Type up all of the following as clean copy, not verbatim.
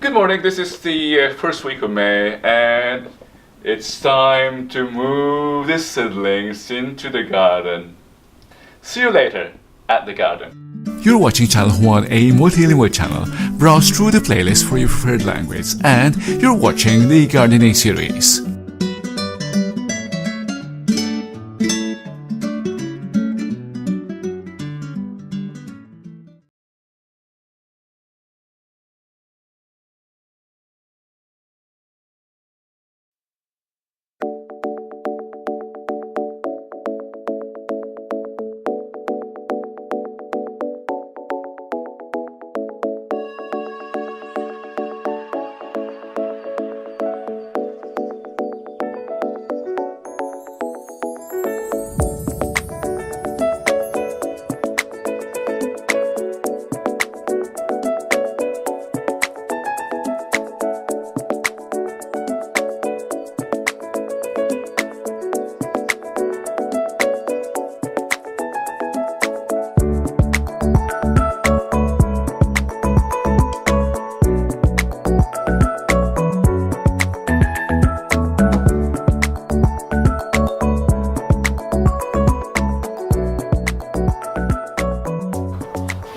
Good morning, this is the first week of May and it's time to move the seedlings into the garden. See you later at the garden. You're watching Channel 1, a multilingual channel. Browse through the playlist for your preferred language and you're watching the gardening series.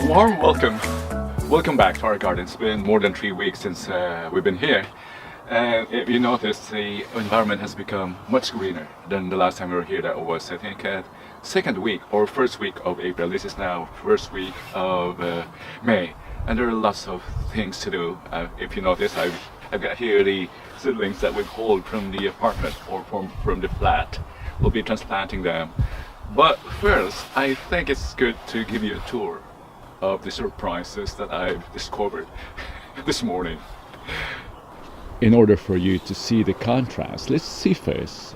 Warm welcome back to our garden. It's been more than 3 weeks since we've been here, and if you notice, the environment has become much greener than the last time we were here. That was, I think, second week or first week of April. This is now first week of May, and there are lots of things to do. If you notice, I've got here the seedlings that we've hauled from the apartment or from the flat. We'll be transplanting them, but first I think it's good to give you a tour of the surprises that I've discovered this morning. In order for you to see the contrast, let's see first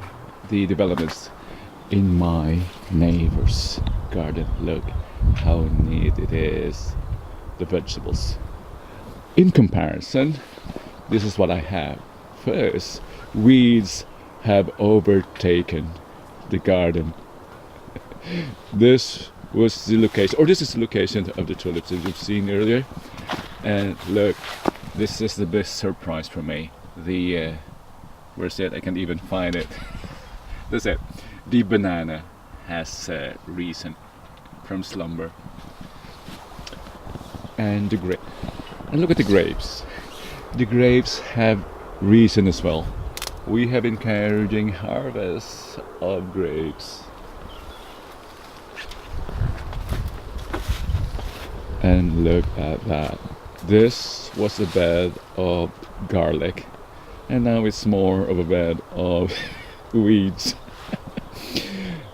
the developments in my neighbor's garden. Look how neat it is, the vegetables. In comparison, this is what I have. First, weeds have overtaken the garden. This was the location, or this is the location of the tulips that you've seen earlier. And look, this is the best surprise for me. The where's it? I can't even find it. That's it. The banana has risen from slumber, and the grape. And look at the grapes. The grapes have risen as well. We have encouraging harvests of grapes. And look at that. This was a bed of garlic, and now it's more of a bed of weeds.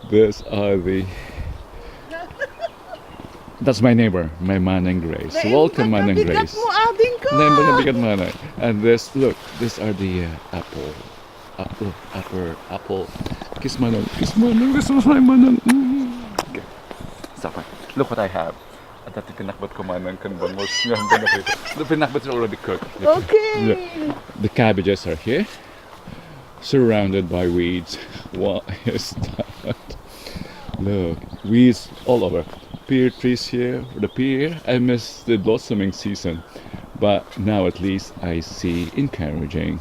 These are the... That's my neighbor, my man and Grace. Welcome, man and Grace. And this, look, these are the apple. Kiss Manong. This was my Manong. Okay, stop. Look what I have. The pinakbats are already cooked. Okay. The cabbages are here, surrounded by weeds. What is that? Look, weeds all over. Pear trees here. The pear, I missed the blossoming season, but now at least I see encouraging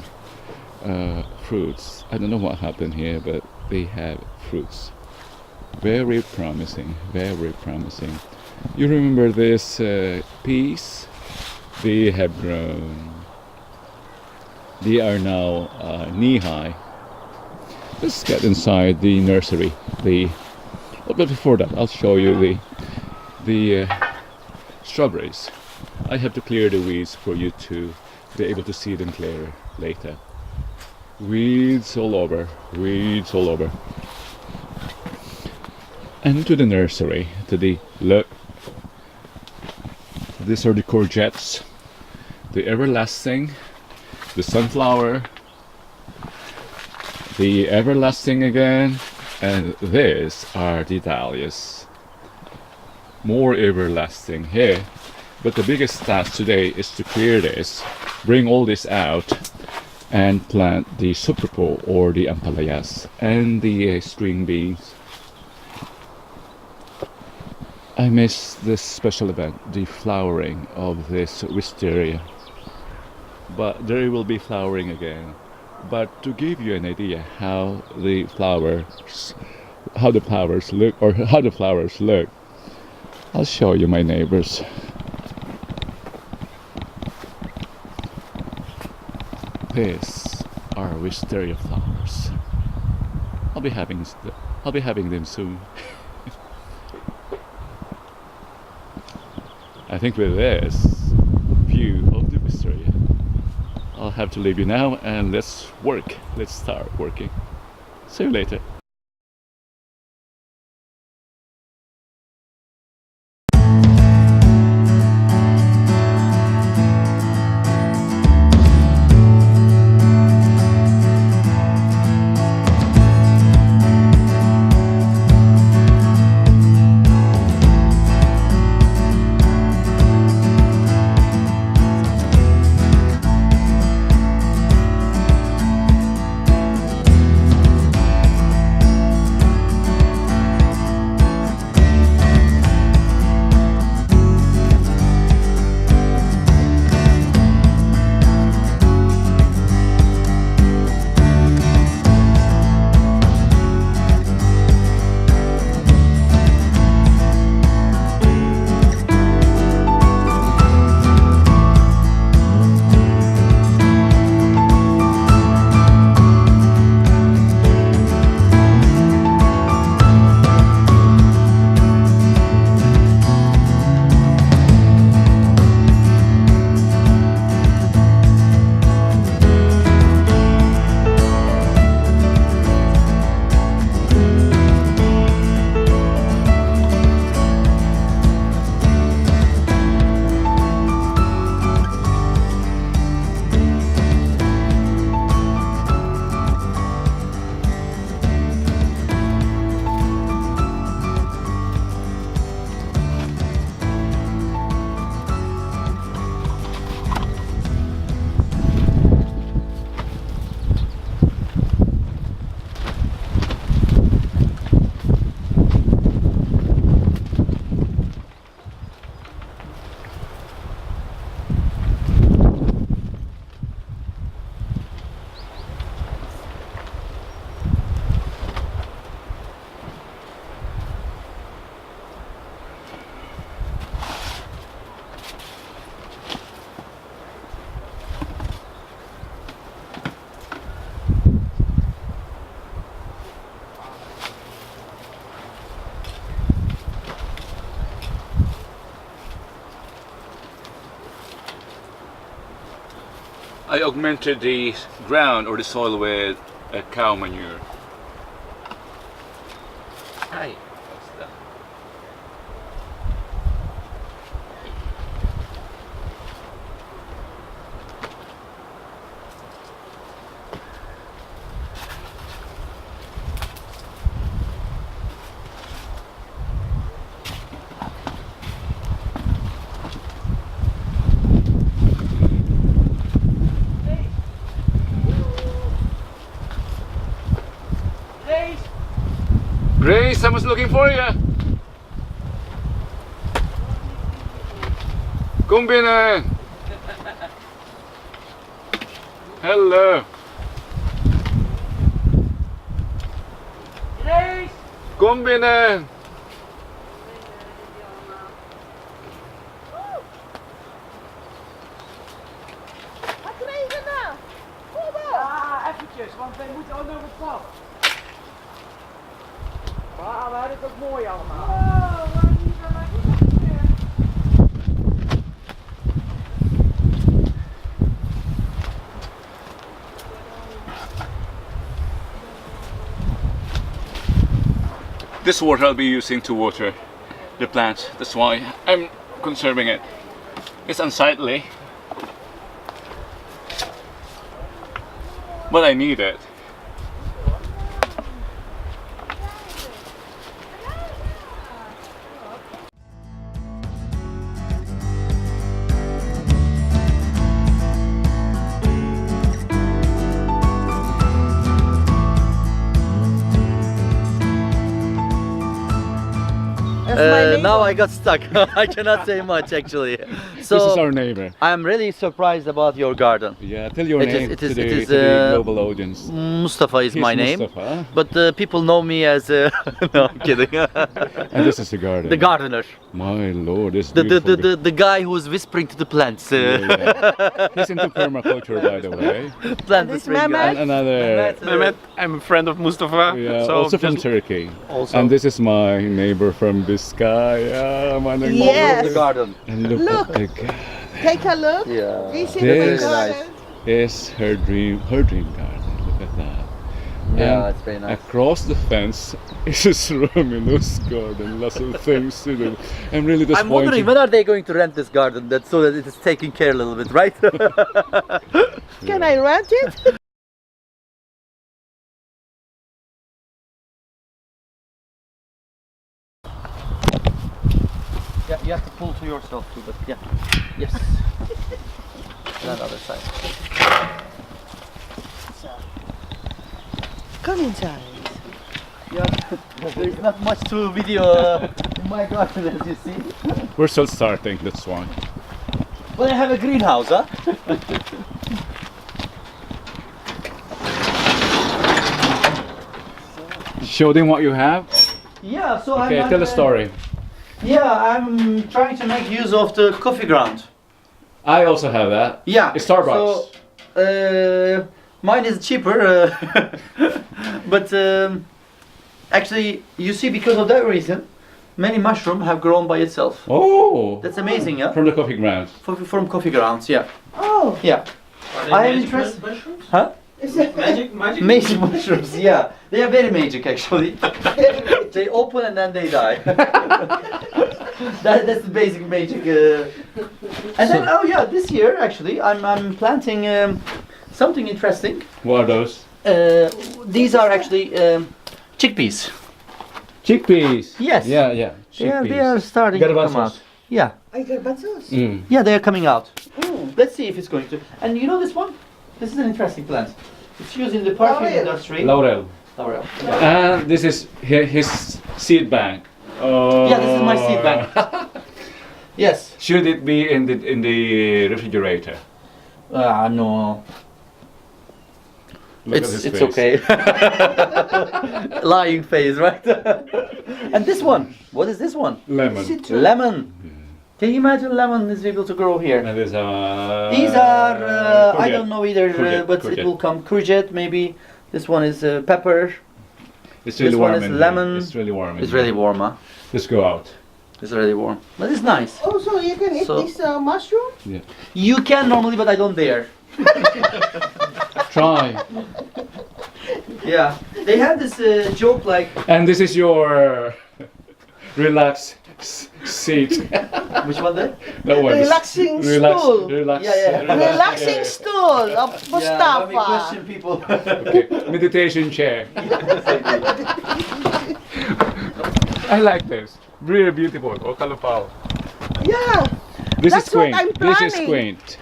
fruits. I don't know what happened here, but they have fruits. Very promising, very promising. You remember this peas? They have grown. They are now knee-high. Let's get inside the nursery. But before that, I'll show you the strawberries. I have to clear the weeds for you to be able to see them clearer later. Weeds all over. Weeds all over. And to the nursery, look. These are the courgettes, the everlasting, the sunflower, the everlasting again, and these are the dahlias. More everlasting here, but the biggest task today is to clear this, bring all this out, and plant the suprapo or the ampalayas and the string beans. I miss this special event, the flowering of this wisteria. but they will be flowering again. But to give you an idea how the flowers look, I'll show you my neighbors. These are wisteria flowers. I'll be having them soon. I think with this view of the wisteria, I'll have to leave you now and let's work. Let's start working. See you later. I augmented the ground or the soil with cow manure. Hi. What's that? Grace, someone's looking for you. Kom binnen. Hello. Grace! Kom binnen. Wat kregen nou? Kom op! Ja, eventjes, want wij moeten ook nog op pad. Maar we hebben het ook mooi allemaal. Oh, maar niet zo lekker weer. This water I'll be using to water the plant. That's why I'm conserving it. It's unsightly, but I need it. That's my now I got stuck. I cannot say much actually. So This is our neighbor. I'm really surprised about your garden. Yeah, tell your It is- name it is- to it the, is, to the uh, global audience. Mustafa is He's my name, Mustafa. but people know me as no, I'm kidding. And this is the garden. The gardener, My lord, this the beautiful. the guy who's whispering to the plants. Yeah. He's into permaculture, by the way. Plant This whispering guy. And another, Mehmet, I'm a friend of Mustafa. yeah, so also from just- Turkey. Also. And this is my neighbor from Biscaya. Yes. The garden. And look, Look. at the garden. Take a look. Yeah. This is This- the Very garden. Is her dream garden. Look at that. Yeah, And it's very nice. across the fence is Romulus garden. Lots of things to do. I'm really I'm wondering disappointed. when are they going to rent this garden that so that it is taken care a little bit, right? Can I rent it? Yeah, you have to pull to yourself too, but yeah. Yes. And other side. Come inside. Yeah, there's not much to video in my garden as you see. We're still starting, that's why. But I have a greenhouse, huh? Show them what you have. Yeah, so Okay, I'm tell the story. Yeah, I'm trying to make use of the coffee ground. I also have that. Yeah. It's Starbucks. So, mine is cheaper, but actually, you see, because of that reason, many mushrooms have grown by itself. Oh! That's amazing, yeah. From the coffee grounds. From coffee grounds, yeah, Oh, yeah. Are they I am magic interested- mushrooms? Huh? is it? Magic Magic mushrooms, yeah. They are very magic, actually. They open and then they die. That's the basic magic. And then, oh yeah, this year actually, I'm planting something interesting. What are those? These are actually chickpeas. Chickpeas. Yes. Yeah, yeah. They are starting to come out. Garbanzos. Yeah, Ay, garbanzos. Mm. yeah, they are coming out. Mm. Let's see if it's going to. And you know this one? This is an interesting plant. It's used in the perfume Laurel. industry. Laurel. Laurel. And this is his seed bank. Yeah, this is my seed bank. Yes. Should it be in the refrigerator? No. Look at his It's face. okay. Lying face, right? And this one. What is this one? Lemon. Citron. Lemon. Can you imagine lemon is able to grow here? And there's These are, I courgette. don't know either, Courgette, but courgette. it will come courgette maybe. This one is pepper. It's really this warm one is in here. lemon. It's really warm. in It's here. really warm, huh? Let's go out. It's really warm. But it's nice. Oh, so you can eat So- this mushroom? You can normally, but I don't dare. Try. Yeah. They had this joke like, And this is your relax seat. which one there? That one. is- Relaxing relax, stool. Relax. Yeah, yeah. Relaxing stool of Yeah, let me Mustafa. question people. Okay. Meditation chair. I like this. Really beautiful. Oh, kalapao. Yeah, This That's is quaint. what I'm This is planning. quaint.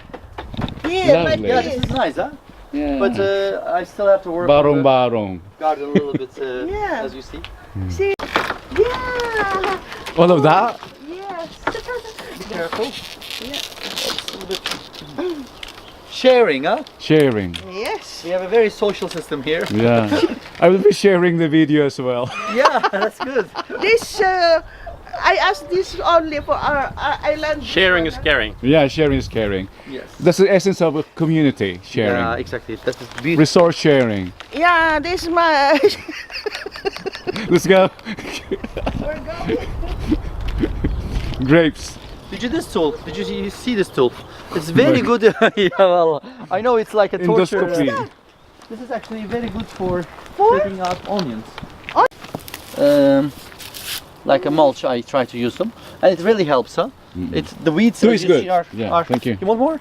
yeah, like Lovely. Yeah, this. this is nice, huh? Yeah. But I still have to work on barong the barong. garden a little bit, Yeah. as you see. See? Yeah. All of that? Yes. Be careful. Sharing, huh? Sharing. Yes. We have a very social system here. Yeah. I will be sharing the video as well. Yeah, that's good. This, I asked this only for our island. Sharing is caring. Yeah, sharing is caring. Yes. That's the essence of a community, sharing. Yeah, exactly. That is beautiful. Resource sharing. Yeah, this is my. Let's go. We're going. Grapes. Did you this tool? Did you see this tool? It's very good. Yeah, well, I know it's like a torture. Endoscopy. This is actually very good for For? taking out onions. Oh. Like a mulch, I try to use them, and it really helps, huh? It's the weeds. So as it's you good. see, are, Yeah, are- thank you. You want more?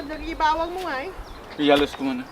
nag-ibawang mo nga eh. Iyalos ko muna.